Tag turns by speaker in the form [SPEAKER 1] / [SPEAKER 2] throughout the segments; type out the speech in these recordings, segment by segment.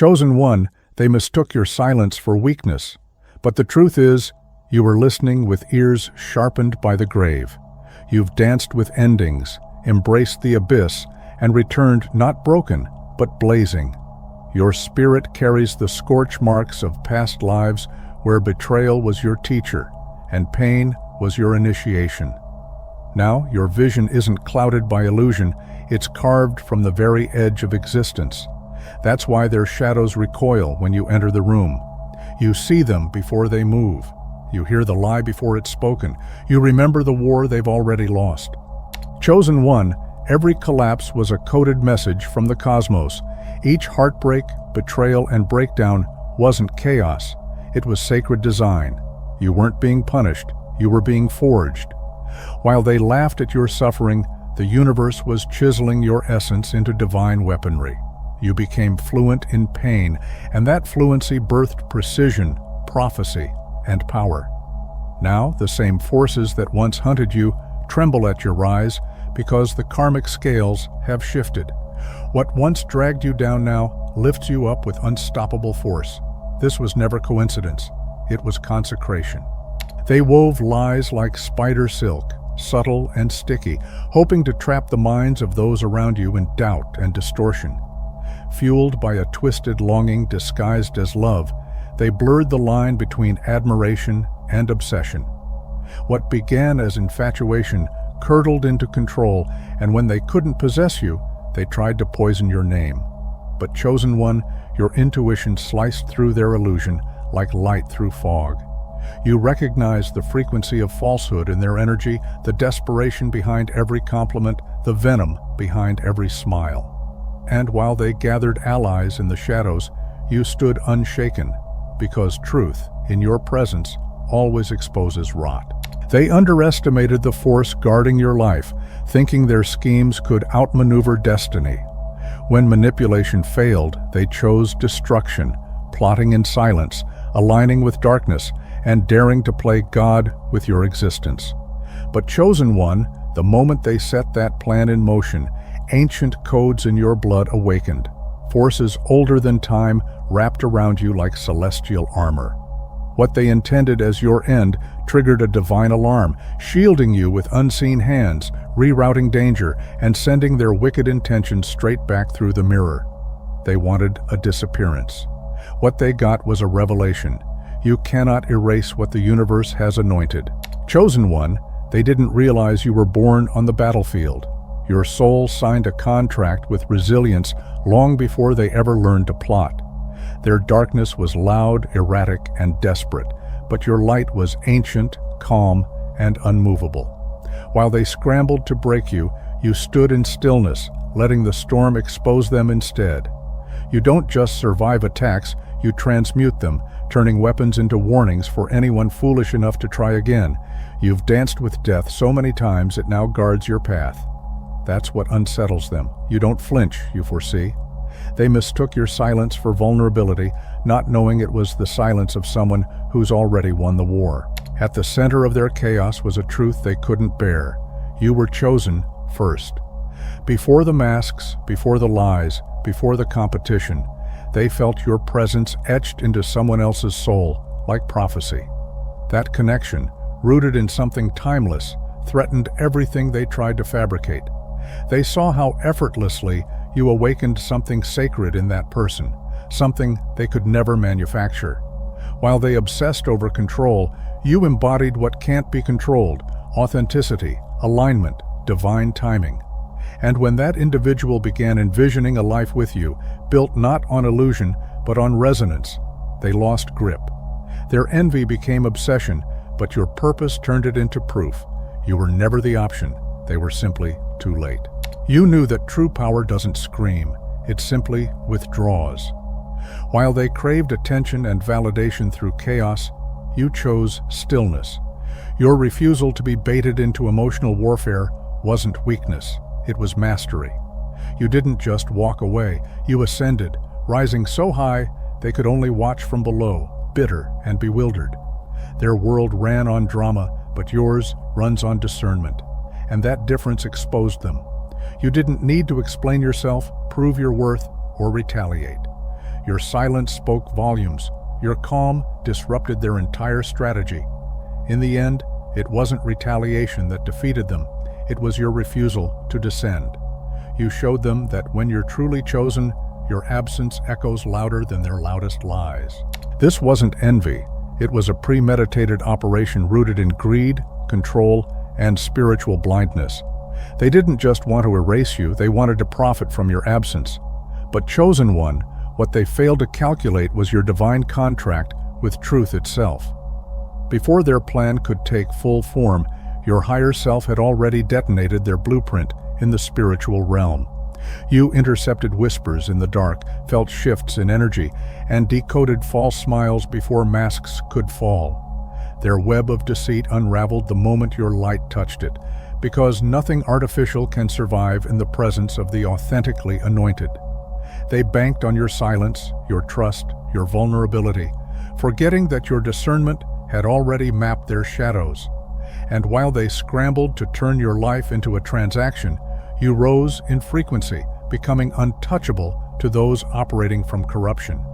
[SPEAKER 1] Chosen One, they mistook your silence for weakness. But the truth is, you were listening with ears sharpened by the grave. You've danced with endings, embraced the abyss, and returned not broken, but blazing. Your spirit carries the scorch marks of past lives where betrayal was your teacher and pain was your initiation. Now, your vision isn't clouded by illusion, it's carved from the very edge of existence. That's why their shadows recoil when you enter the room. You see them before they move. You hear the lie before it's spoken. You remember the war they've already lost. Chosen One, every collapse was a coded message from the cosmos. Each heartbreak, betrayal, and breakdown wasn't chaos. It was sacred design. You weren't being punished. You were being forged. While they laughed at your suffering, the universe was chiseling your essence into divine weaponry. You became fluent in pain, and that fluency birthed precision, prophecy, and power. Now, the same forces that once hunted you tremble at your rise because the karmic scales have shifted. What once dragged you down now lifts you up with unstoppable force. This was never coincidence. It was consecration. They wove lies like spider silk, subtle and sticky, hoping to trap the minds of those around you in doubt and distortion. Fueled by a twisted longing disguised as love, they blurred the line between admiration and obsession. What began as infatuation curdled into control, and when they couldn't possess you, they tried to poison your name. But Chosen One, your intuition sliced through their illusion like light through fog. You recognized the frequency of falsehood in their energy, the desperation behind every compliment, the venom behind every smile. And while they gathered allies in the shadows, you stood unshaken, because truth, in your presence, always exposes rot. They underestimated the force guarding your life, thinking their schemes could outmaneuver destiny. When manipulation failed, they chose destruction, plotting in silence, aligning with darkness, and daring to play God with your existence. But Chosen One, the moment they set that plan in motion, ancient codes in your blood awakened. Forces older than time wrapped around you like celestial armor. What they intended as your end triggered a divine alarm, shielding you with unseen hands, rerouting danger, and sending their wicked intentions straight back through the mirror. They wanted a disappearance. What they got was a revelation. You cannot erase what the universe has anointed. Chosen One, they didn't realize you were born on the battlefield. Your soul signed a contract with resilience long before they ever learned to plot. Their darkness was loud, erratic, and desperate, but your light was ancient, calm, and unmovable. While they scrambled to break you, you stood in stillness, letting the storm expose them instead. You don't just survive attacks, you transmute them, turning weapons into warnings for anyone foolish enough to try again. You've danced with death so many times it now guards your path. That's what unsettles them. You don't flinch, you foresee. They mistook your silence for vulnerability, not knowing it was the silence of someone who's already won the war. At the center of their chaos was a truth they couldn't bear. You were chosen first. Before the masks, before the lies, before the competition, they felt your presence etched into someone else's soul, like prophecy. That connection, rooted in something timeless, threatened everything they tried to fabricate. They saw how effortlessly you awakened something sacred in that person, something they could never manufacture. While they obsessed over control, you embodied what can't be controlled: authenticity, alignment, divine timing. And when that individual began envisioning a life with you, built not on illusion, but on resonance, they lost grip. Their envy became obsession, but your purpose turned it into proof. You were never the option. They were simply too late. You knew that true power doesn't scream, it simply withdraws. While they craved attention and validation through chaos, you chose stillness. Your refusal to be baited into emotional warfare wasn't weakness, it was mastery. You didn't just walk away, you ascended, rising so high they could only watch from below, bitter and bewildered. Their world ran on drama, but yours runs on discernment. And that difference exposed them. You didn't need to explain yourself, prove your worth, or retaliate. Your silence spoke volumes. Your calm disrupted their entire strategy. In the end, it wasn't retaliation that defeated them. It was your refusal to descend. You showed them that when you're truly chosen, your absence echoes louder than their loudest lies. This wasn't envy. It was a premeditated operation rooted in greed, control, and spiritual blindness. They didn't just want to erase you, they wanted to profit from your absence. But chosen one, what they failed to calculate was your divine contract with truth itself. Before their plan could take full form, your higher self had already detonated their blueprint in the spiritual realm. You intercepted whispers in the dark, felt shifts in energy, and decoded false smiles before masks could fall. Their web of deceit unraveled the moment your light touched it, because nothing artificial can survive in the presence of the authentically anointed. They banked on your silence, your trust, your vulnerability, forgetting that your discernment had already mapped their shadows. And while they scrambled to turn your life into a transaction, you rose in frequency, becoming untouchable to those operating from corruption.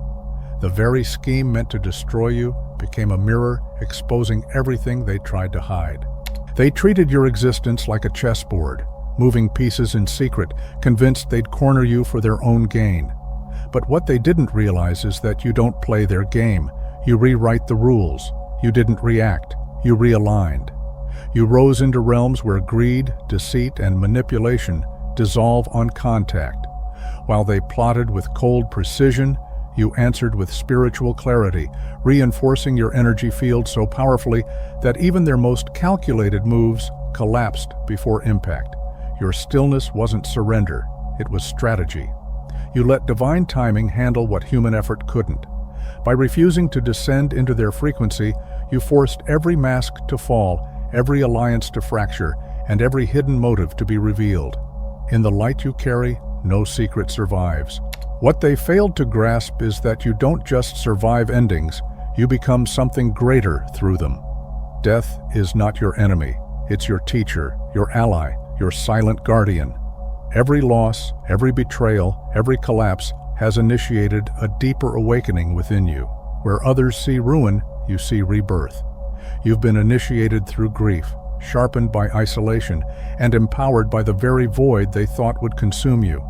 [SPEAKER 1] The very scheme meant to destroy you became a mirror, exposing everything they tried to hide. They treated your existence like a chessboard, moving pieces in secret, convinced they'd corner you for their own gain. But what they didn't realize is that you don't play their game. You rewrite the rules. You didn't react. You realigned. You rose into realms where greed, deceit, and manipulation dissolve on contact. While they plotted with cold precision, you answered with spiritual clarity, reinforcing your energy field so powerfully that even their most calculated moves collapsed before impact. Your stillness wasn't surrender, it was strategy. You let divine timing handle what human effort couldn't. By refusing to descend into their frequency, you forced every mask to fall, every alliance to fracture, and every hidden motive to be revealed. In the light you carry, no secret survives. What they failed to grasp is that you don't just survive endings, you become something greater through them. Death is not your enemy, it's your teacher, your ally, your silent guardian. Every loss, every betrayal, every collapse has initiated a deeper awakening within you. Where others see ruin, you see rebirth. You've been initiated through grief, sharpened by isolation, and empowered by the very void they thought would consume you.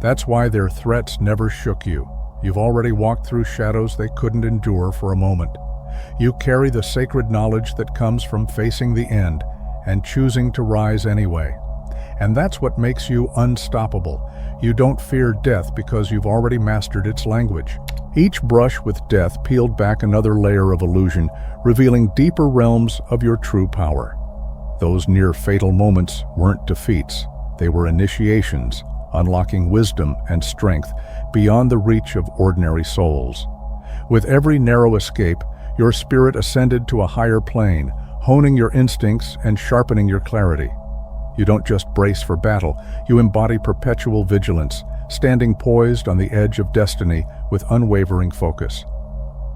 [SPEAKER 1] That's why their threats never shook you. You've already walked through shadows they couldn't endure for a moment. You carry the sacred knowledge that comes from facing the end and choosing to rise anyway. And that's what makes you unstoppable. You don't fear death because you've already mastered its language. Each brush with death peeled back another layer of illusion, revealing deeper realms of your true power. Those near-fatal moments weren't defeats. They were initiations, unlocking wisdom and strength beyond the reach of ordinary souls. With every narrow escape, your spirit ascended to a higher plane, honing your instincts and sharpening your clarity. You don't just brace for battle, you embody perpetual vigilance, standing poised on the edge of destiny with unwavering focus.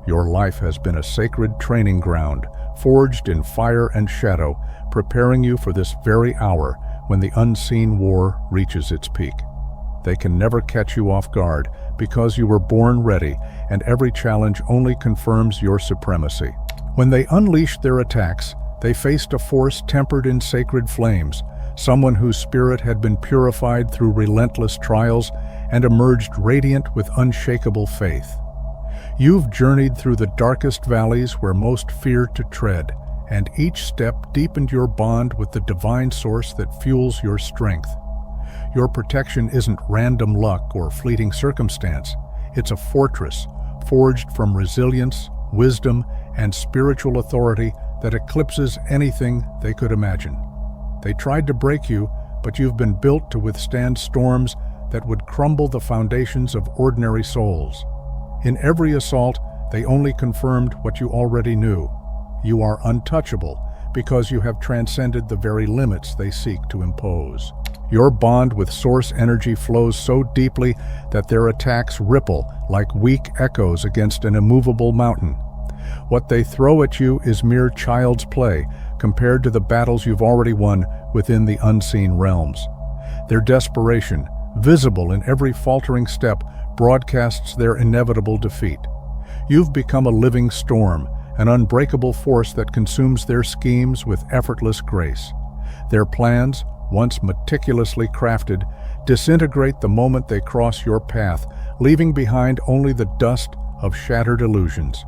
[SPEAKER 1] Your life has been a sacred training ground, forged in fire and shadow, preparing you for this very hour when the unseen war reaches its peak. They can never catch you off guard because you were born ready, and every challenge only confirms your supremacy. When they unleashed their attacks, they faced a force tempered in sacred flames, someone whose spirit had been purified through relentless trials and emerged radiant with unshakable faith. You've journeyed through the darkest valleys where most feared to tread, and each step deepened your bond with the divine source that fuels your strength. Your protection isn't random luck or fleeting circumstance. It's a fortress, forged from resilience, wisdom, and spiritual authority that eclipses anything they could imagine. They tried to break you, but you've been built to withstand storms that would crumble the foundations of ordinary souls. In every assault, they only confirmed what you already knew. You are untouchable because you have transcended the very limits they seek to impose. Your bond with source energy flows so deeply that their attacks ripple like weak echoes against an immovable mountain. What they throw at you is mere child's play compared to the battles you've already won within the unseen realms. Their desperation, visible in every faltering step, broadcasts their inevitable defeat. You've become a living storm, an unbreakable force that consumes their schemes with effortless grace. Their plans, once meticulously crafted, disintegrate the moment they cross your path, leaving behind only the dust of shattered illusions.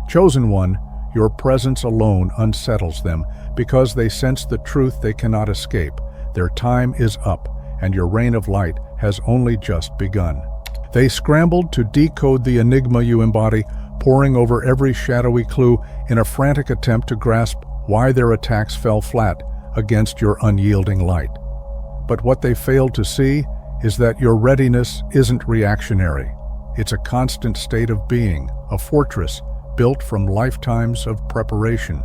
[SPEAKER 1] Chosen One, your presence alone unsettles them because they sense the truth they cannot escape. Their time is up, and your reign of light has only just begun. They scrambled to decode the enigma you embody, poring over every shadowy clue in a frantic attempt to grasp why their attacks fell flat against your unyielding light. But what they failed to see is that your readiness isn't reactionary. It's a constant state of being, a fortress built from lifetimes of preparation.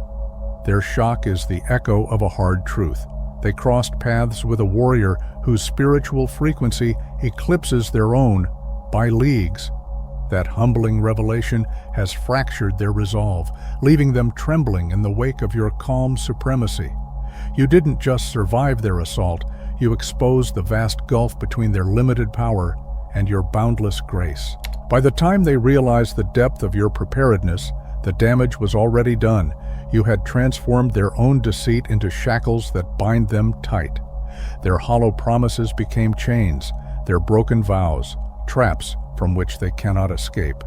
[SPEAKER 1] Their shock is the echo of a hard truth. They crossed paths with a warrior whose spiritual frequency eclipses their own by leagues. That humbling revelation has fractured their resolve, leaving them trembling in the wake of your calm supremacy. You didn't just survive their assault, you exposed the vast gulf between their limited power and your boundless grace. By the time they realized the depth of your preparedness, the damage was already done. You had transformed their own deceit into shackles that bind them tight. Their hollow promises became chains, their broken vows, traps from which they cannot escape.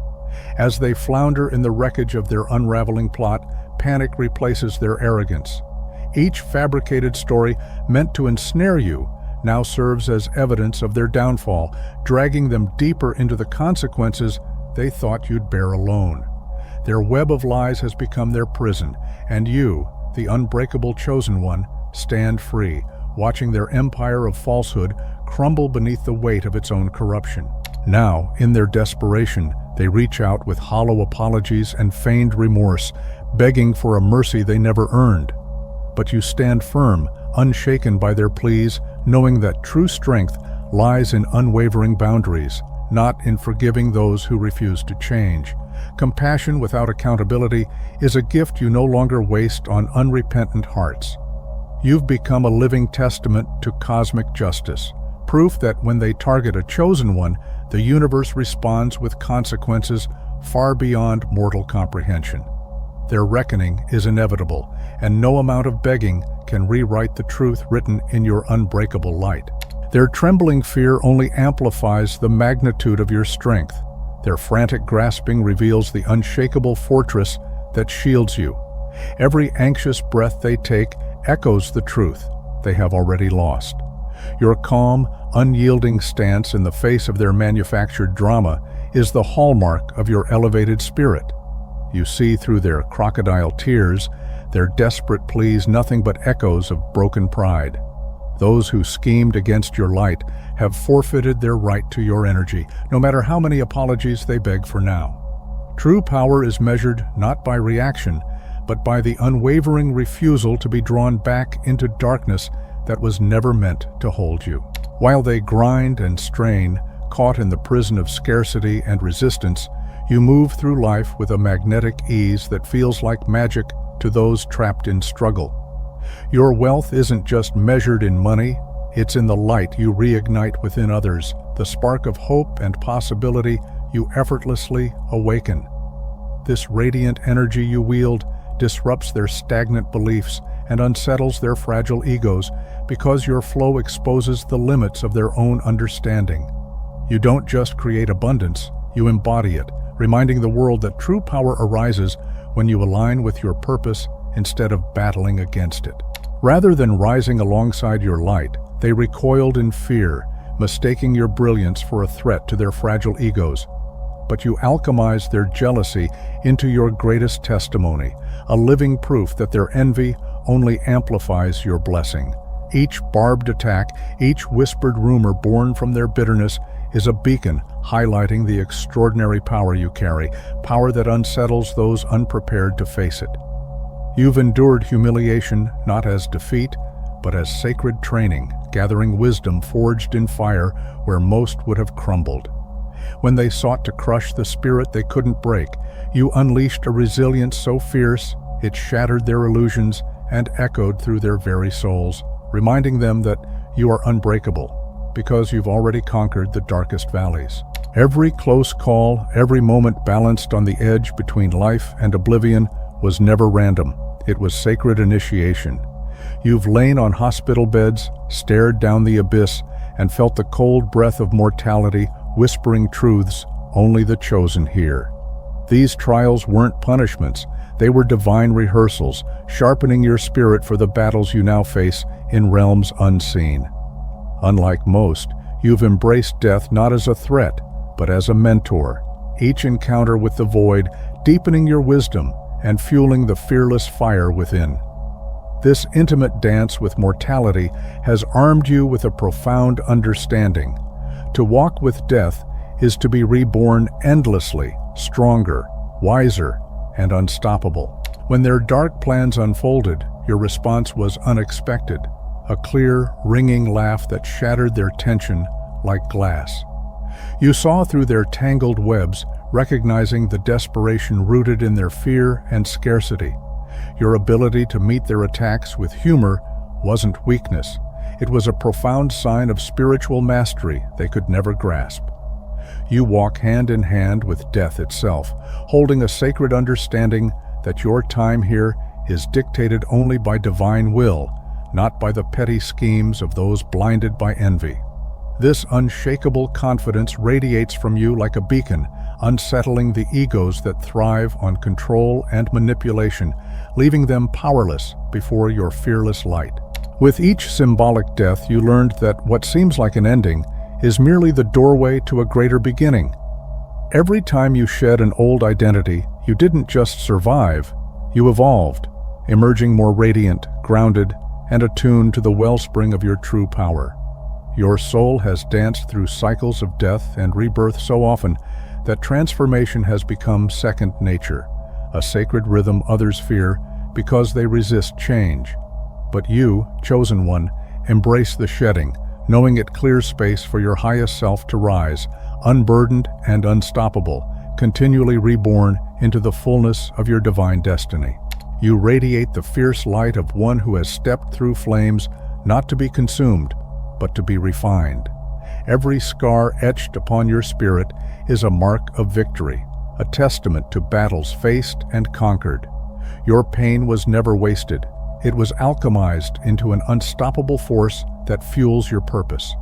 [SPEAKER 1] As they flounder in the wreckage of their unraveling plot, panic replaces their arrogance. Each fabricated story meant to ensnare you now serves as evidence of their downfall, dragging them deeper into the consequences they thought you'd bear alone. Their web of lies has become their prison, and you, the unbreakable Chosen One, stand free, watching their empire of falsehood crumble beneath the weight of its own corruption. Now, in their desperation, they reach out with hollow apologies and feigned remorse, begging for a mercy they never earned. But you stand firm, unshaken by their pleas, knowing that true strength lies in unwavering boundaries, not in forgiving those who refuse to change. Compassion without accountability is a gift you no longer waste on unrepentant hearts. You've become a living testament to cosmic justice, proof that when they target a Chosen One, the universe responds with consequences far beyond mortal comprehension. Their reckoning is inevitable, and no amount of begging can rewrite the truth written in your unbreakable light. Their trembling fear only amplifies the magnitude of your strength. Their frantic grasping reveals the unshakable fortress that shields you. Every anxious breath they take echoes the truth they have already lost. Your calm, unyielding stance in the face of their manufactured drama is the hallmark of your elevated spirit. You see through their crocodile tears, their desperate pleas nothing but echoes of broken pride. Those who schemed against your light have forfeited their right to your energy, no matter how many apologies they beg for now. True power is measured not by reaction, but by the unwavering refusal to be drawn back into darkness that was never meant to hold you. While they grind and strain, caught in the prison of scarcity and resistance, you move through life with a magnetic ease that feels like magic to those trapped in struggle. Your wealth isn't just measured in money, it's in the light you reignite within others, the spark of hope and possibility you effortlessly awaken. This radiant energy you wield disrupts their stagnant beliefs and unsettles their fragile egos because your flow exposes the limits of their own understanding. You don't just create abundance, you embody it, reminding the world that true power arises when you align with your purpose instead of battling against it. Rather than rising alongside your light, they recoiled in fear, mistaking your brilliance for a threat to their fragile egos. But you alchemized their jealousy into your greatest testimony, a living proof that their envy only amplifies your blessing. Each barbed attack, each whispered rumor born from their bitterness is a beacon highlighting the extraordinary power you carry, power that unsettles those unprepared to face it. You've endured humiliation not as defeat, but as sacred training, gathering wisdom forged in fire where most would have crumbled. When they sought to crush the spirit they couldn't break, you unleashed a resilience so fierce it shattered their illusions and echoed through their very souls, reminding them that you are unbreakable because you've already conquered the darkest valleys. Every close call, every moment balanced on the edge between life and oblivion was never random. It was sacred initiation. You've lain on hospital beds, stared down the abyss, and felt the cold breath of mortality whispering truths only the chosen hear. These trials weren't punishments. They were divine rehearsals, sharpening your spirit for the battles you now face in realms unseen. Unlike most, you've embraced death not as a threat, but as a mentor, each encounter with the void deepening your wisdom and fueling the fearless fire within. This intimate dance with mortality has armed you with a profound understanding. To walk with death is to be reborn endlessly, stronger, wiser, and unstoppable. When their dark plans unfolded, your response was unexpected, a clear, ringing laugh that shattered their tension like glass. You saw through their tangled webs, recognizing the desperation rooted in their fear and scarcity. Your ability to meet their attacks with humor wasn't weakness. It was a profound sign of spiritual mastery they could never grasp. You walk hand in hand with death itself, holding a sacred understanding that your time here is dictated only by divine will, not by the petty schemes of those blinded by envy. This unshakable confidence radiates from you like a beacon, unsettling the egos that thrive on control and manipulation, leaving them powerless before your fearless light. With each symbolic death, you learned that what seems like an ending is merely the doorway to a greater beginning. Every time you shed an old identity, you didn't just survive, you evolved, emerging more radiant, grounded, and attuned to the wellspring of your true power. Your soul has danced through cycles of death and rebirth so often that transformation has become second nature, a sacred rhythm others fear because they resist change. But you, chosen one, embrace the shedding, knowing it clears space for your highest self to rise, unburdened and unstoppable, continually reborn into the fullness of your divine destiny. You radiate the fierce light of one who has stepped through flames, not to be consumed, but to be refined. Every scar etched upon your spirit is a mark of victory, a testament to battles faced and conquered. Your pain was never wasted. It was alchemized into an unstoppable force that fuels your purpose.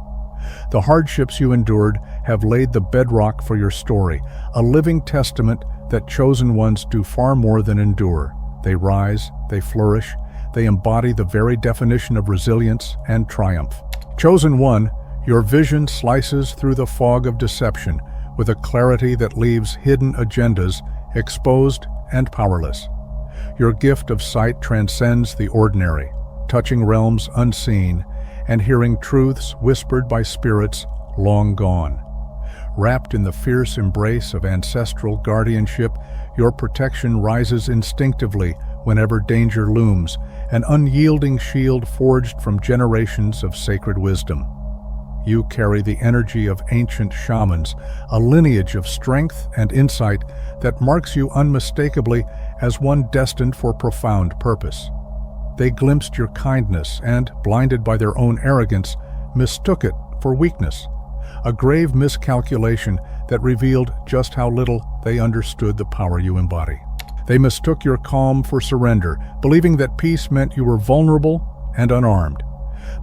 [SPEAKER 1] The hardships you endured have laid the bedrock for your story, a living testament that chosen ones do far more than endure. They rise, they flourish, they embody the very definition of resilience and triumph. Chosen one, your vision slices through the fog of deception with a clarity that leaves hidden agendas exposed and powerless. Your gift of sight transcends the ordinary, touching realms unseen and hearing truths whispered by spirits long gone. Wrapped in the fierce embrace of ancestral guardianship, your protection rises instinctively whenever danger looms, an unyielding shield forged from generations of sacred wisdom. You carry the energy of ancient shamans, a lineage of strength and insight that marks you unmistakably as one destined for profound purpose. They glimpsed your kindness and, blinded by their own arrogance, mistook it for weakness, a grave miscalculation that revealed just how little they understood the power you embody. They mistook your calm for surrender, believing that peace meant you were vulnerable and unarmed.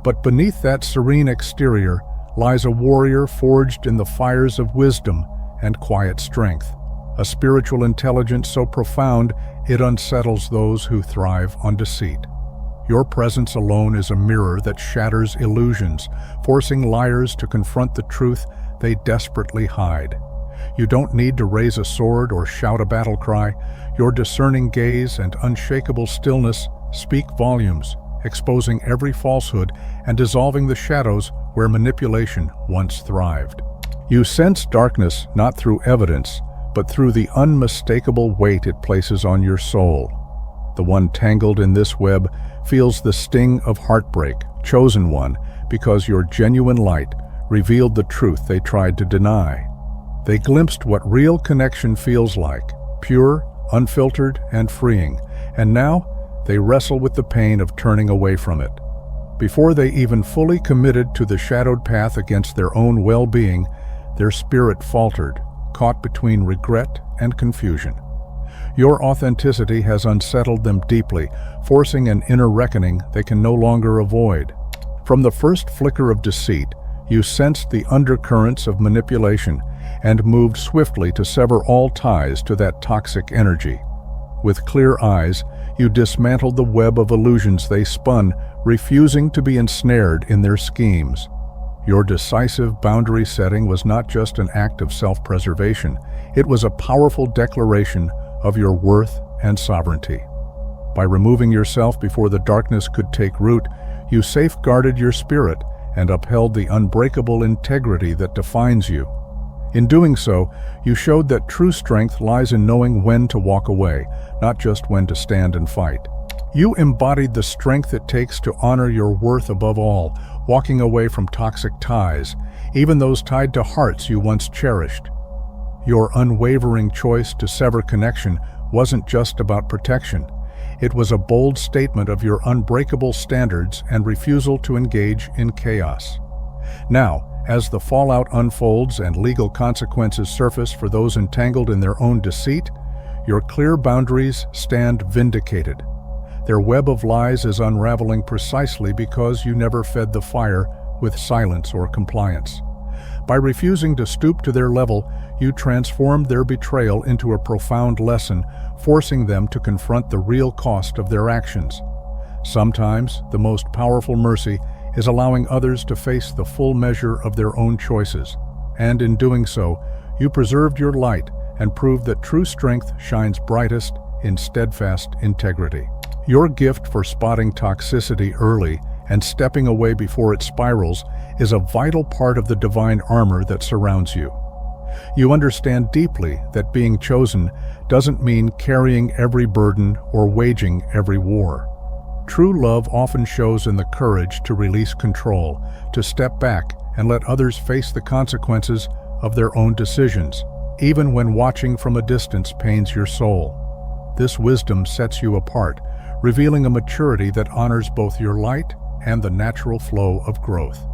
[SPEAKER 1] But beneath that serene exterior lies a warrior forged in the fires of wisdom and quiet strength, a spiritual intelligence so profound it unsettles those who thrive on deceit. Your presence alone is a mirror that shatters illusions, forcing liars to confront the truth they desperately hide. You don't need to raise a sword or shout a battle cry. Your discerning gaze and unshakable stillness speak volumes, exposing every falsehood and dissolving the shadows where manipulation once thrived. You sense darkness not through evidence, but through the unmistakable weight it places on your soul. The one tangled in this web feels the sting of heartbreak, chosen one, because your genuine light revealed the truth they tried to deny. They glimpsed what real connection feels like, pure, unfiltered, and freeing, and now they wrestle with the pain of turning away from it. Before they even fully committed to the shadowed path against their own well-being, their spirit faltered, caught between regret and confusion. Your authenticity has unsettled them deeply, forcing an inner reckoning they can no longer avoid. From the first flicker of deceit, you sensed the undercurrents of manipulation and moved swiftly to sever all ties to that toxic energy. With clear eyes, you dismantled the web of illusions they spun, refusing to be ensnared in their schemes. Your decisive boundary setting was not just an act of self-preservation, it was a powerful declaration of your worth and sovereignty. By removing yourself before the darkness could take root, you safeguarded your spirit and upheld the unbreakable integrity that defines you. In doing so, you showed that true strength lies in knowing when to walk away, not just when to stand and fight. You embodied the strength it takes to honor your worth above all, walking away from toxic ties, even those tied to hearts you once cherished. Your unwavering choice to sever connection wasn't just about protection. It was a bold statement of your unbreakable standards and refusal to engage in chaos. Now, as the fallout unfolds and legal consequences surface for those entangled in their own deceit, your clear boundaries stand vindicated. Their web of lies is unraveling precisely because you never fed the fire with silence or compliance. By refusing to stoop to their level, you transformed their betrayal into a profound lesson, forcing them to confront the real cost of their actions. Sometimes, the most powerful mercy is allowing others to face the full measure of their own choices. And in doing so, you preserved your light and proved that true strength shines brightest in steadfast integrity. Your gift for spotting toxicity early and stepping away before it spirals is a vital part of the divine armor that surrounds you. You understand deeply that being chosen doesn't mean carrying every burden or waging every war. True love often shows in the courage to release control, to step back and let others face the consequences of their own decisions, even when watching from a distance pains your soul. This wisdom sets you apart, revealing a maturity that honors both your light and the natural flow of growth.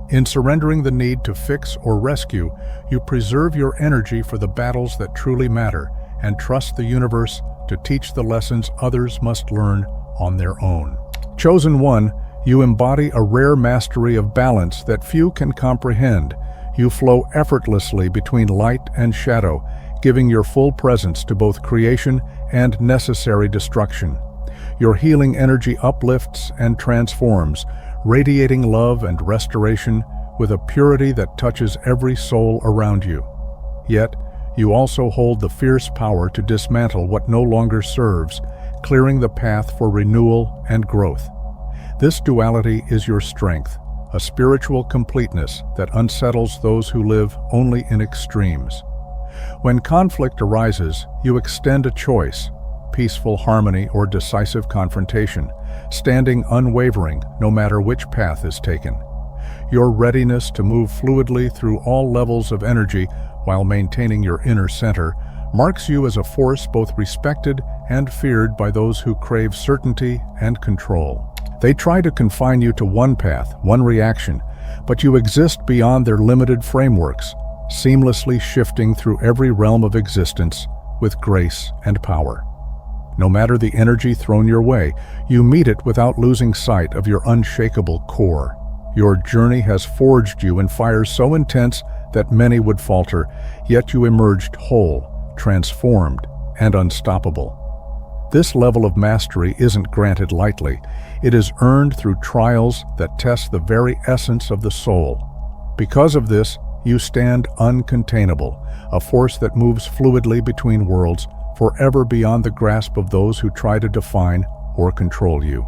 [SPEAKER 1] In surrendering the need to fix or rescue, you preserve your energy for the battles that truly matter and trust the universe to teach the lessons others must learn on their own. Chosen one, you embody a rare mastery of balance that few can comprehend. You flow effortlessly between light and shadow, giving your full presence to both creation and necessary destruction. Your healing energy uplifts and transforms, radiating love and restoration with a purity that touches every soul around you. Yet, you also hold the fierce power to dismantle what no longer serves, clearing the path for renewal and growth. This duality is your strength, a spiritual completeness that unsettles those who live only in extremes. When conflict arises, you extend a choice, peaceful harmony or decisive confrontation, standing unwavering no matter which path is taken. Your readiness to move fluidly through all levels of energy while maintaining your inner center marks you as a force both respected and feared by those who crave certainty and control. They try to confine you to one path, one reaction, but you exist beyond their limited frameworks, seamlessly shifting through every realm of existence with grace and power. No matter the energy thrown your way, you meet it without losing sight of your unshakable core. Your journey has forged you in fire so intense that many would falter, yet you emerged whole, transformed, and unstoppable. This level of mastery isn't granted lightly. It is earned through trials that test the very essence of the soul. Because of this, you stand uncontainable, a force that moves fluidly between worlds, forever beyond the grasp of those who try to define or control you.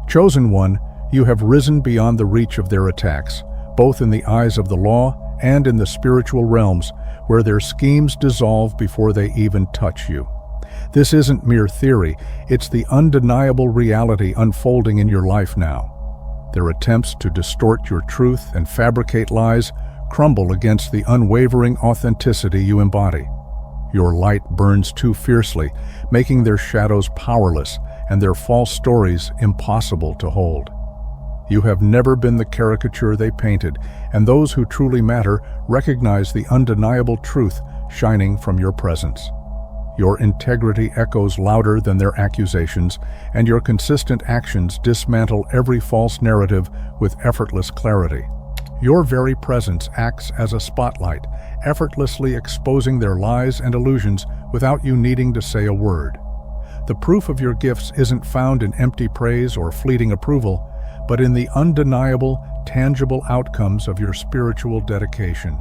[SPEAKER 1] Chosen one, you have risen beyond the reach of their attacks, both in the eyes of the law and in the spiritual realms, where their schemes dissolve before they even touch you. This isn't mere theory, it's the undeniable reality unfolding in your life now. Their attempts to distort your truth and fabricate lies crumble against the unwavering authenticity you embody. Your light burns too fiercely, making their shadows powerless and their false stories impossible to hold. You have never been the caricature they painted, and those who truly matter recognize the undeniable truth shining from your presence. Your integrity echoes louder than their accusations, and your consistent actions dismantle every false narrative with effortless clarity. Your very presence acts as a spotlight, effortlessly exposing their lies and illusions without you needing to say a word. The proof of your gifts isn't found in empty praise or fleeting approval, but in the undeniable, tangible outcomes of your spiritual dedication.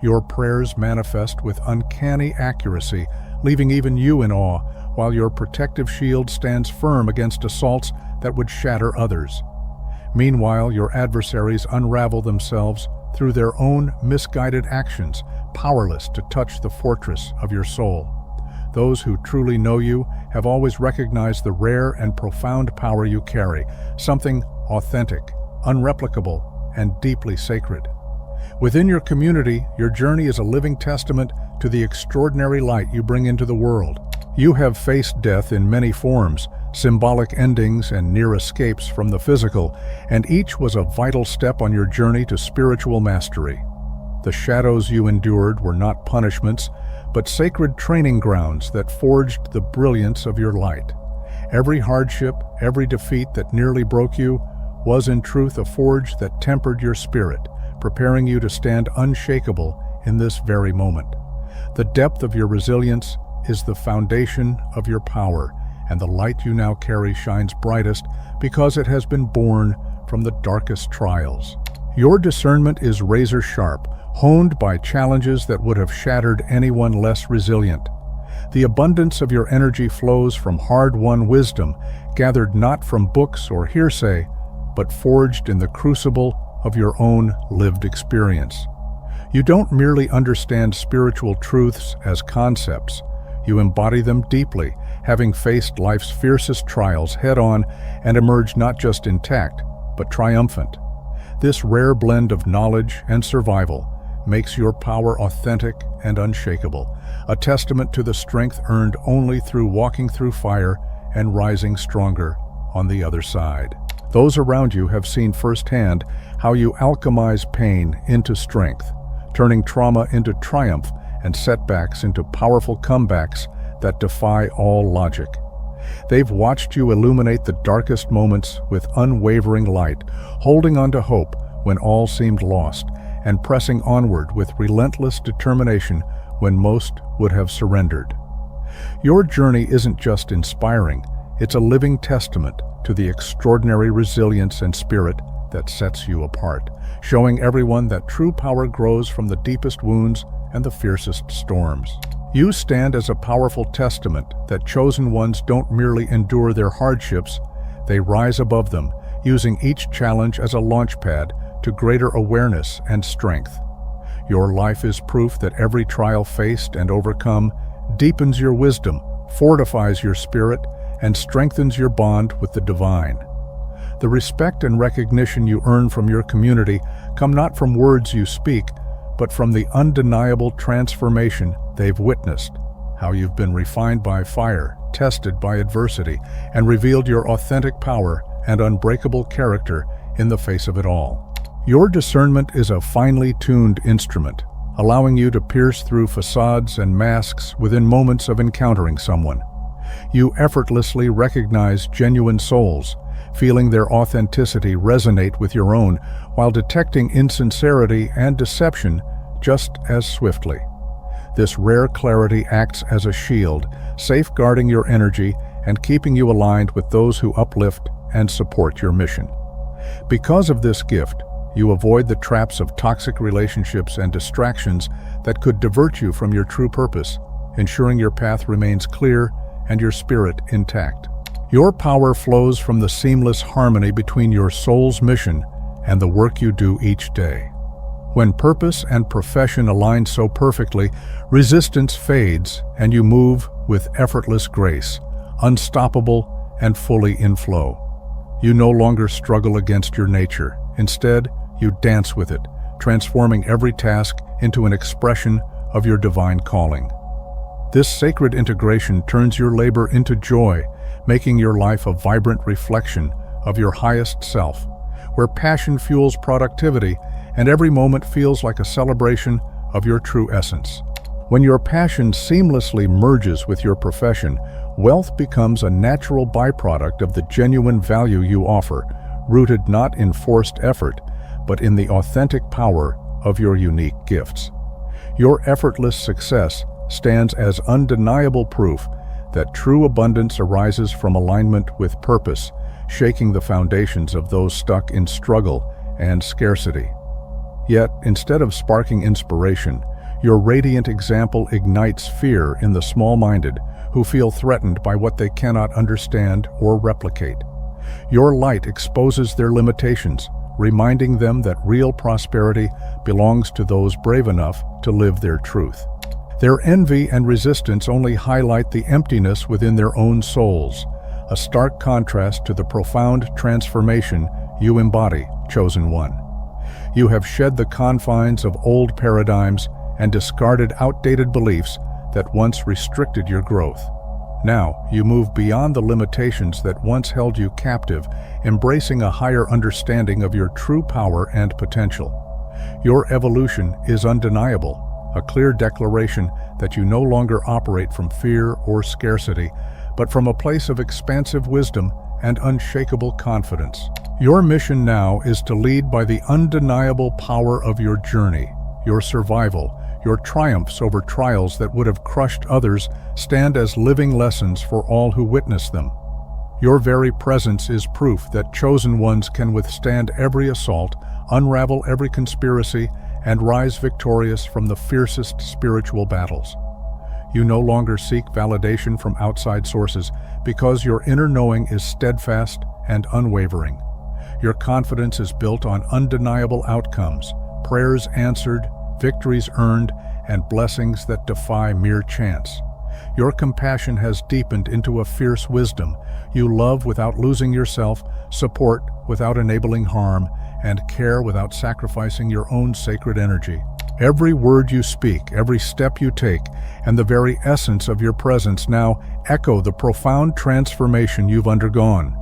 [SPEAKER 1] Your prayers manifest with uncanny accuracy, leaving even you in awe, while your protective shield stands firm against assaults that would shatter others. Meanwhile, your adversaries unravel themselves through their own misguided actions, powerless to touch the fortress of your soul. Those who truly know you have always recognized the rare and profound power you carry, something authentic, unreplicable, and deeply sacred. Within your community, your journey is a living testament to the extraordinary light you bring into the world. You have faced death in many forms, symbolic endings and near escapes from the physical, and each was a vital step on your journey to spiritual mastery. The shadows you endured were not punishments, but sacred training grounds that forged the brilliance of your light. Every hardship, every defeat that nearly broke you, was in truth a forge that tempered your spirit, preparing you to stand unshakable in this very moment. The depth of your resilience is the foundation of your power, and the light you now carry shines brightest because it has been born from the darkest trials. Your discernment is razor sharp, honed by challenges that would have shattered anyone less resilient. The abundance of your energy flows from hard-won wisdom, gathered not from books or hearsay, but forged in the crucible of your own lived experience. You don't merely understand spiritual truths as concepts. You embody them deeply, having faced life's fiercest trials head-on and emerged not just intact, but triumphant. This rare blend of knowledge and survival makes your power authentic and unshakable, a testament to the strength earned only through walking through fire and rising stronger on the other side. Those around you have seen firsthand how you alchemize pain into strength, turning trauma into triumph and setbacks into powerful comebacks that defy all logic. They've watched you illuminate the darkest moments with unwavering light, holding on to hope when all seemed lost, and pressing onward with relentless determination when most would have surrendered. Your journey isn't just inspiring, it's a living testament to the extraordinary resilience and spirit that sets you apart, showing everyone that true power grows from the deepest wounds and the fiercest storms. You stand as a powerful testament that chosen ones don't merely endure their hardships, they rise above them, using each challenge as a launchpad to greater awareness and strength. Your life is proof that every trial faced and overcome deepens your wisdom, fortifies your spirit, and strengthens your bond with the divine. The respect and recognition you earn from your community come not from words you speak, but from the undeniable transformation they've witnessed, how you've been refined by fire, tested by adversity, and revealed your authentic power and unbreakable character in the face of it all. Your discernment is a finely tuned instrument, allowing you to pierce through facades and masks within moments of encountering someone. You effortlessly recognize genuine souls, feeling their authenticity resonate with your own, while detecting insincerity and deception just as swiftly. This rare clarity acts as a shield, safeguarding your energy and keeping you aligned with those who uplift and support your mission. Because of this gift, you avoid the traps of toxic relationships and distractions that could divert you from your true purpose, ensuring your path remains clear and your spirit intact. Your power flows from the seamless harmony between your soul's mission and the work you do each day. When purpose and profession align so perfectly, resistance fades and you move with effortless grace, unstoppable and fully in flow. You no longer struggle against your nature. Instead, you dance with it, transforming every task into an expression of your divine calling. This sacred integration turns your labor into joy, making your life a vibrant reflection of your highest self, where passion fuels productivity and every moment feels like a celebration of your true essence. When your passion seamlessly merges with your profession, wealth becomes a natural byproduct of the genuine value you offer, rooted not in forced effort, but in the authentic power of your unique gifts. Your effortless success stands as undeniable proof that true abundance arises from alignment with purpose, shaking the foundations of those stuck in struggle and scarcity. Yet, instead of sparking inspiration, your radiant example ignites fear in the small-minded who feel threatened by what they cannot understand or replicate. Your light exposes their limitations, reminding them that real prosperity belongs to those brave enough to live their truth. Their envy and resistance only highlight the emptiness within their own souls, a stark contrast to the profound transformation you embody, Chosen One. You have shed the confines of old paradigms and discarded outdated beliefs that once restricted your growth. Now, you move beyond the limitations that once held you captive, embracing a higher understanding of your true power and potential. Your evolution is undeniable, a clear declaration that you no longer operate from fear or scarcity, but from a place of expansive wisdom and unshakable confidence. Your mission now is to lead by the undeniable power of your journey. Your survival, your triumphs over trials that would have crushed others stand as living lessons for all who witness them. Your very presence is proof that chosen ones can withstand every assault, unravel every conspiracy, and rise victorious from the fiercest spiritual battles. You no longer seek validation from outside sources because your inner knowing is steadfast and unwavering. Your confidence is built on undeniable outcomes, prayers answered, victories earned, and blessings that defy mere chance. Your compassion has deepened into a fierce wisdom. You love without losing yourself, support without enabling harm, and care without sacrificing your own sacred energy. Every word you speak, every step you take, and the very essence of your presence now echo the profound transformation you've undergone.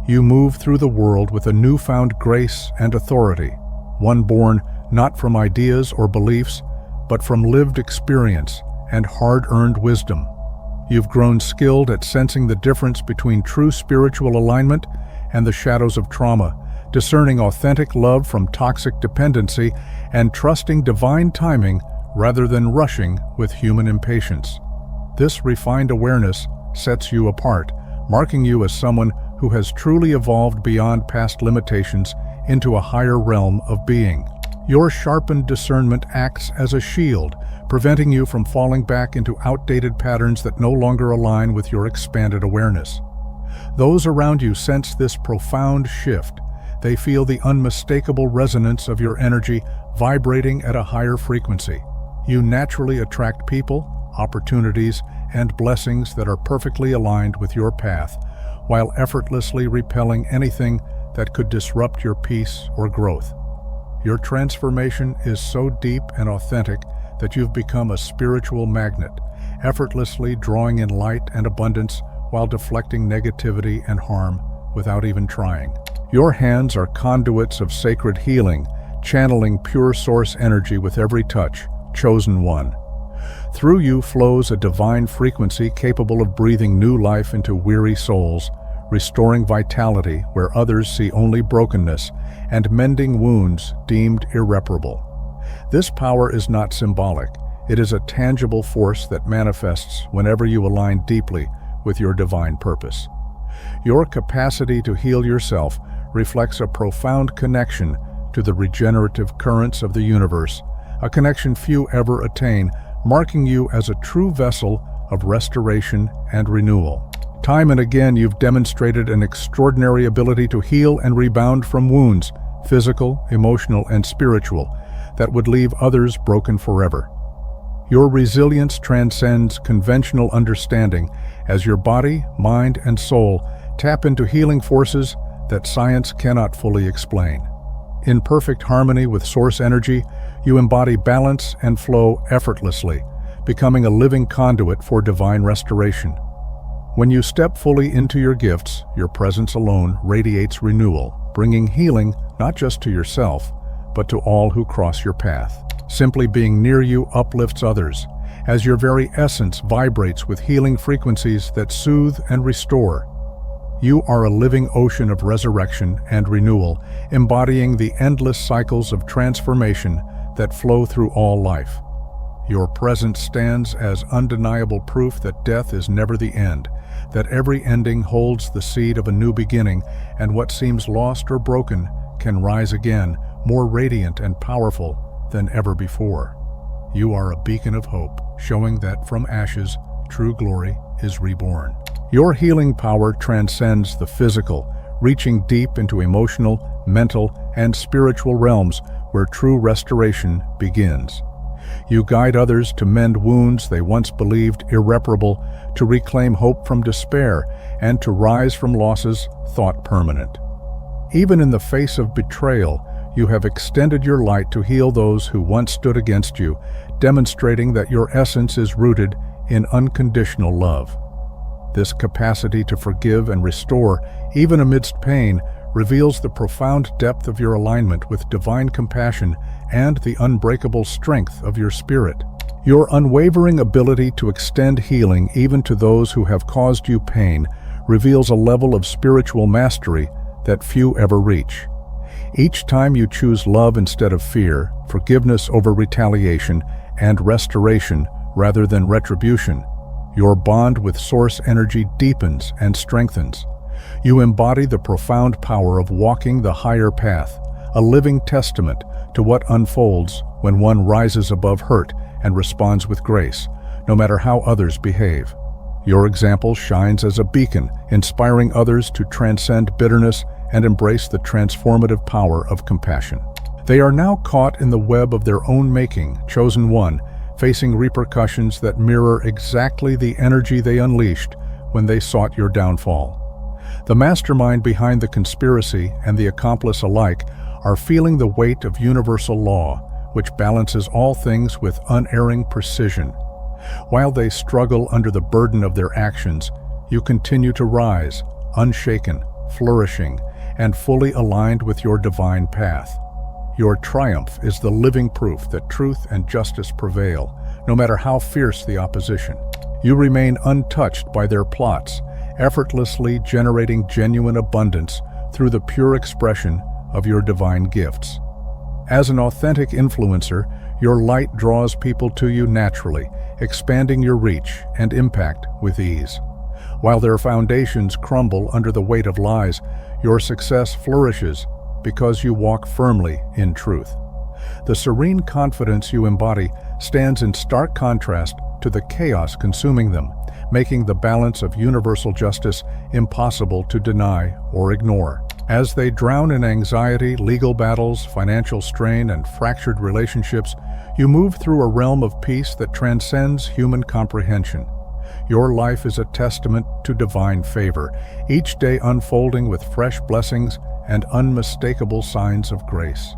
[SPEAKER 1] You move through the world with a newfound grace and authority, one born not from ideas or beliefs, but from lived experience and hard-earned wisdom. You've grown skilled at sensing the difference between true spiritual alignment and the shadows of trauma, discerning authentic love from toxic dependency, and trusting divine timing rather than rushing with human impatience. This refined awareness sets you apart, marking you as someone who has truly evolved beyond past limitations into a higher realm of being. Your sharpened discernment acts as a shield, preventing you from falling back into outdated patterns that no longer align with your expanded awareness. Those around you sense this profound shift. They feel the unmistakable resonance of your energy vibrating at a higher frequency. You naturally attract people, opportunities, and blessings that are perfectly aligned with your path, while effortlessly repelling anything that could disrupt your peace or growth. Your transformation is so deep and authentic that you've become a spiritual magnet, effortlessly drawing in light and abundance while deflecting negativity and harm without even trying. Your hands are conduits of sacred healing, channeling pure source energy with every touch, Chosen One. Through you flows a divine frequency capable of breathing new life into weary souls, restoring vitality where others see only brokenness, and mending wounds deemed irreparable. This power is not symbolic. It is a tangible force that manifests whenever you align deeply with your divine purpose. Your capacity to heal yourself reflects a profound connection to the regenerative currents of the universe, a connection few ever attain, marking you as a true vessel of restoration and renewal. Time and again, you've demonstrated an extraordinary ability to heal and rebound from wounds, physical, emotional, and spiritual, that would leave others broken forever. Your resilience transcends conventional understanding as your body, mind, and soul tap into healing forces that science cannot fully explain. In perfect harmony with source energy, you embody balance and flow effortlessly, becoming a living conduit for divine restoration. When you step fully into your gifts, your presence alone radiates renewal, bringing healing not just to yourself, but to all who cross your path. Simply being near you uplifts others, as your very essence vibrates with healing frequencies that soothe and restore. You are a living ocean of resurrection and renewal, embodying the endless cycles of transformation that flow through all life. Your presence stands as undeniable proof that death is never the end, that every ending holds the seed of a new beginning, and what seems lost or broken can rise again, more radiant and powerful than ever before. You are a beacon of hope, showing that from ashes, true glory is reborn. Your healing power transcends the physical, reaching deep into emotional, mental, and spiritual realms where true restoration begins. You guide others to mend wounds they once believed irreparable, to reclaim hope from despair, and to rise from losses thought permanent. Even in the face of betrayal, you have extended your light to heal those who once stood against you, demonstrating that your essence is rooted in unconditional love. This capacity to forgive and restore, even amidst pain, reveals the profound depth of your alignment with divine compassion and the unbreakable strength of your spirit. Your unwavering ability to extend healing even to those who have caused you pain reveals a level of spiritual mastery that few ever reach. Each time you choose love instead of fear, forgiveness over retaliation, and restoration rather than retribution, your bond with source energy deepens and strengthens. You embody the profound power of walking the higher path, a living testament to what unfolds when one rises above hurt and responds with grace, no matter how others behave. Your example shines as a beacon, inspiring others to transcend bitterness and embrace the transformative power of compassion. They are now caught in the web of their own making, chosen one, facing repercussions that mirror exactly the energy they unleashed when they sought your downfall. The mastermind behind the conspiracy and the accomplice alike are feeling the weight of universal law, which balances all things with unerring precision. While they struggle under the burden of their actions, you continue to rise, unshaken, flourishing, and fully aligned with your divine path. Your triumph is the living proof that truth and justice prevail, no matter how fierce the opposition. You remain untouched by their plots, effortlessly generating genuine abundance through the pure expression of your divine gifts. As an authentic influencer, your light draws people to you naturally, expanding your reach and impact with ease. While their foundations crumble under the weight of lies, your success flourishes because you walk firmly in truth. The serene confidence you embody stands in stark contrast to the chaos consuming them, making the balance of universal justice impossible to deny or ignore. As they drown in anxiety, legal battles, financial strain, and fractured relationships, you move through a realm of peace that transcends human comprehension. Your life is a testament to divine favor, each day unfolding with fresh blessings and unmistakable signs of grace.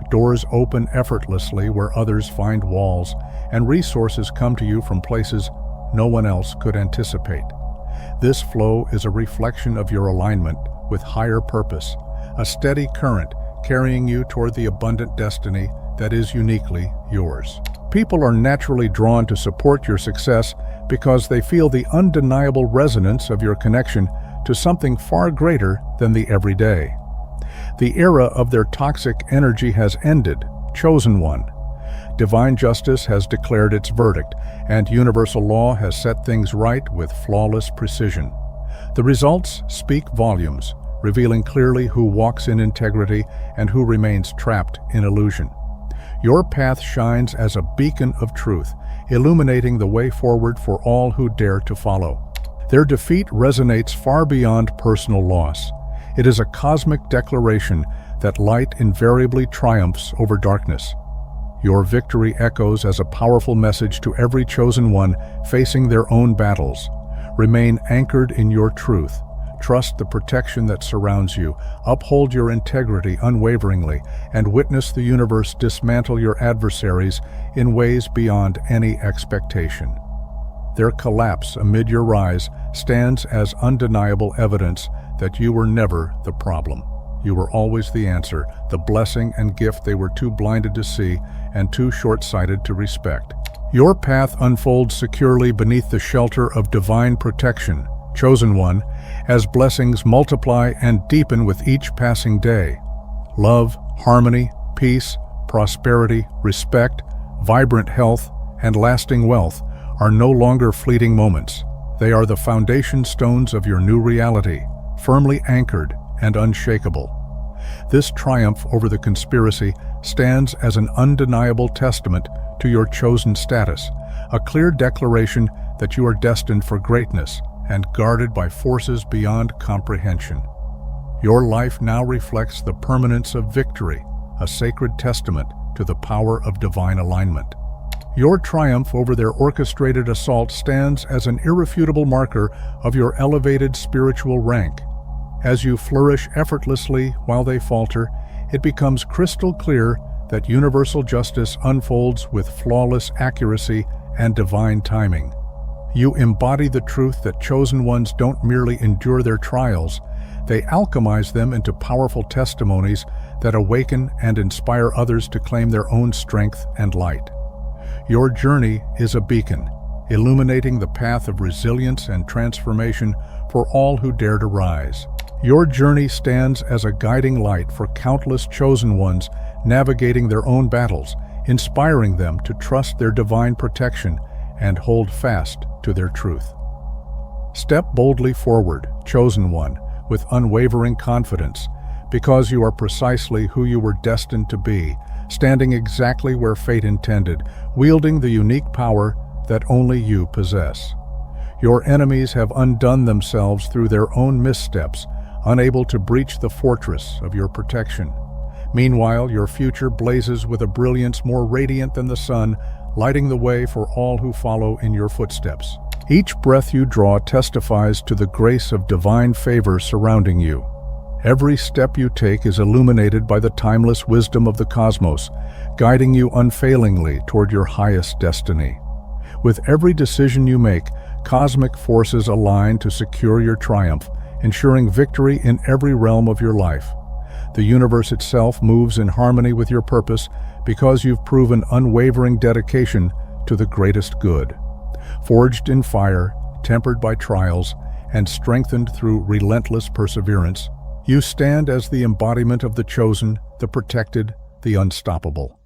[SPEAKER 1] Doors open effortlessly where others find walls, and resources come to you from places no one else could anticipate. This flow is a reflection of your alignment with higher purpose, a steady current carrying you toward the abundant destiny that is uniquely yours. People are naturally drawn to support your success because they feel the undeniable resonance of your connection to something far greater than the everyday. The era of their toxic energy has ended, chosen one. Divine justice has declared its verdict, and universal law has set things right with flawless precision. The results speak volumes, revealing clearly who walks in integrity and who remains trapped in illusion. Your path shines as a beacon of truth, illuminating the way forward for all who dare to follow. Their defeat resonates far beyond personal loss. It is a cosmic declaration that light invariably triumphs over darkness. Your victory echoes as a powerful message to every chosen one facing their own battles. Remain anchored in your truth. Trust the protection that surrounds you. Uphold your integrity unwaveringly, and witness the universe dismantle your adversaries in ways beyond any expectation. Their collapse amid your rise stands as undeniable evidence that you were never the problem. You were always the answer, the blessing and gift they were too blinded to see and too short-sighted to respect. Your path unfolds securely beneath the shelter of divine protection, Chosen One, as blessings multiply and deepen with each passing day. Love, harmony, peace, prosperity, respect, vibrant health, and lasting wealth are no longer fleeting moments. They are the foundation stones of your new reality, firmly anchored and unshakable. This triumph over the conspiracy stands as an undeniable testament to your chosen status, a clear declaration that you are destined for greatness and guarded by forces beyond comprehension. Your life now reflects the permanence of victory, a sacred testament to the power of divine alignment. Your triumph over their orchestrated assault stands as an irrefutable marker of your elevated spiritual rank. As you flourish effortlessly while they falter, it becomes crystal clear that universal justice unfolds with flawless accuracy and divine timing. You embody the truth that chosen ones don't merely endure their trials, they alchemize them into powerful testimonies that awaken and inspire others to claim their own strength and light. Your journey is a beacon, illuminating the path of resilience and transformation for all who dare to rise. Your journey stands as a guiding light for countless chosen ones navigating their own battles, inspiring them to trust their divine protection and hold fast to their truth. Step boldly forward, chosen one, with unwavering confidence, because you are precisely who you were destined to be, standing exactly where fate intended, wielding the unique power that only you possess. Your enemies have undone themselves through their own missteps, unable to breach the fortress of your protection. Meanwhile, your future blazes with a brilliance more radiant than the sun, lighting the way for all who follow in your footsteps. Each breath you draw testifies to the grace of divine favor surrounding you. Every step you take is illuminated by the timeless wisdom of the cosmos, guiding you unfailingly toward your highest destiny. With every decision you make, cosmic forces align to secure your triumph, ensuring victory in every realm of your life. The universe itself moves in harmony with your purpose because you've proven unwavering dedication to the greatest good. Forged in fire, tempered by trials, and strengthened through relentless perseverance, you stand as the embodiment of the chosen, the protected, the unstoppable.